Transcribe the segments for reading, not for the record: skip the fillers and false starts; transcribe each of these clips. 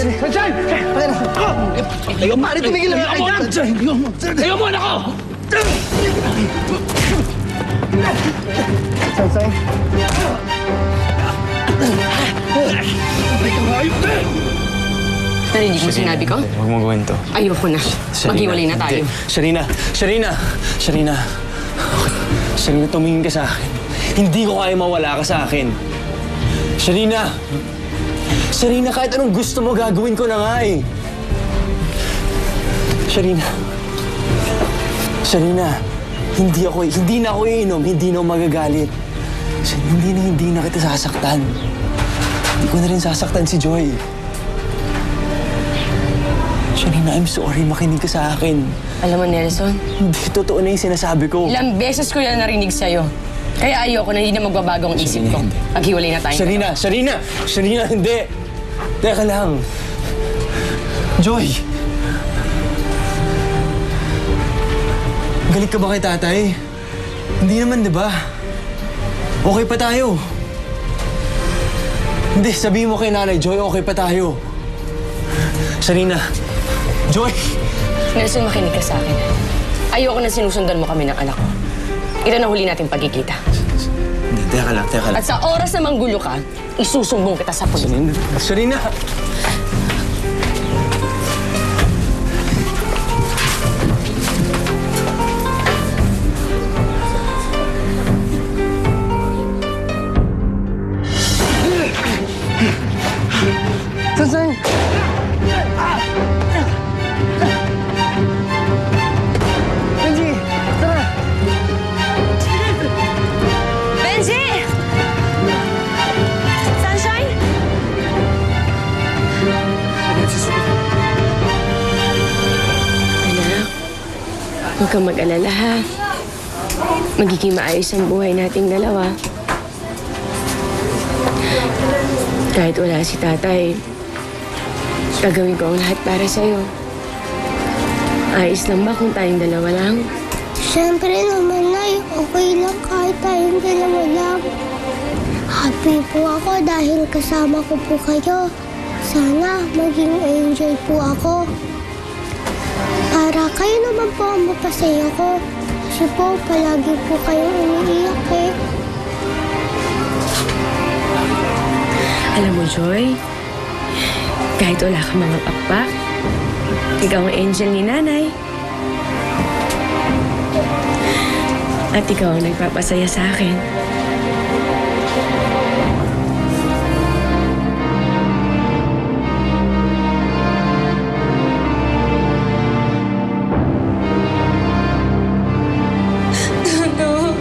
Sunshine! Tayo mo! Tumigil na kayo dyan! Tayo mo, anak ko! Sunshine? Balik ang hayop na! Narinig mo sinabi ko? Huwag mo gawin to. Ayoko na. Maghiwalay na tayo. Sharina! Sharina, tumingin ka sa akin. Hindi ko kaya mawala ka sa akin. Sharina, kahit anong gusto mo, gagawin ko na nga eh. Sharina, hindi na ako iinom, hindi na ako magagalit. Hindi na kita sasaktan. Hindi ko na rin sasaktan si Joy. Sharina, I'm sorry, makinig ka sa akin. Alam mo, Nelson? Hindi, totoo na yung sinasabi ko. Ilang beses ko yan narinig sa'yo. Kaya ayoko na hindi na magbabago ang isip ko. Maghiwalay na tayo. Sharina, hindi. Teka lang. Joy! Galit ka ba kay tatay? Hindi naman, di ba? Okay pa tayo. Hindi, sabihin mo kay nanay, Joy, okay pa tayo. Sharina, Joy! Nelson, makinig ka sa akin. Ayoko na sinusundan mo kami ng anak ko. Ito na huli natin pagkikita. Hindi, teka lang. At sa oras na manggulo ka, isusumbong kita sa pulis. Sharina! Sunshine! Benji! Tara! Benji! Sunshine? Anak, huwag kang mag-alala ha. Magiging maayos ang buhay nating dalawa. Kahit wala si tatay, gagawin ko ang lahat para sa'yo. Ayos lang ba kung tayong dalawa lang? Siyempre naman, Nay. Okay lang kahit tayong dalawa lang. Happy po ako dahil kasama ko po kayo. Sana maging angel po ako. Para kayo naman po ang mapasaya ko. Kasi po, palagi po kayong umiiyak eh. Alam mo, Joy, kahit wala ka mga pakpak, ikaw ang angel ni Nanay. At ikaw ang nagpapasaya sa akin. Ano?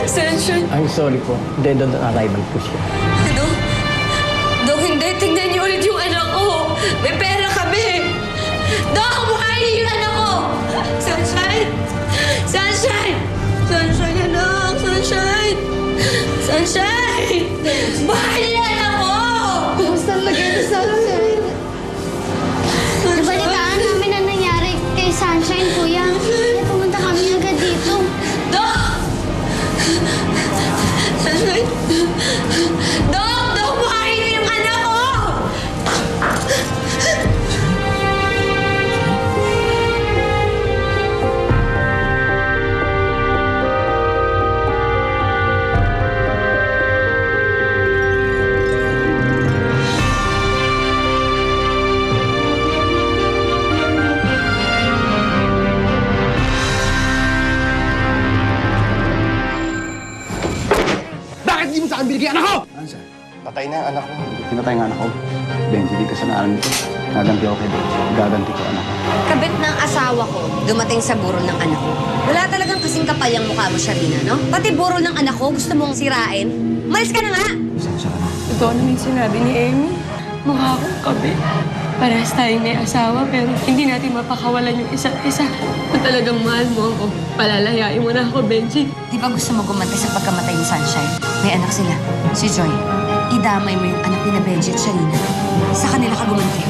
Sunshine? I'm sorry po. Dead on arrival po siya. Ano? Dok, hindi. Tingnan niyo ulit yung anak ko. May pera kami. Dok, buhayin niyo yung anak ko. Sunshine! Sunshine! Sunshine, anak! Sunshine! Sunshine! Buhayin niyo yung anak ko! Kumusta ang lagay na Sunshine? Nabalitaan namin ang nangyari kay Sunshine, kuya. Kaya pumunta kami agad dito. Dok! Sunshine! Dok! Dok! Buhayin niyo yung anak ko! Bakit hindi mo sa akin binigay anak ko? Patay na ang anak ko. Pinatay nga anak ko. Benji, di kasalanan nito. Gaganti ako kay Benji. Gaganti ko anak ko. Kabit ng asawa ko, dumating sa burol ng anak ko. Wala talagang kasing kapal yung mukha mo, Sharina, no? Pati burol ng anak ko, gusto mong sirain? Malis ka na nga! Pasensya ka na. Totoo naman yung sinabi ni Amy. Mukha akong kabit. Parehas tayong may asawa pero hindi natin mapakawalan yung isa't isa. Kung talagang mahal mo ako, palalayain mo na ako, Benji. Di ba gusto mo gumanti sa pagkamatay ni Sunshine? May anak sila, si Joy. Idamay mo yung anak ni na Benji at Sharina. Sa kanila ka gumanti.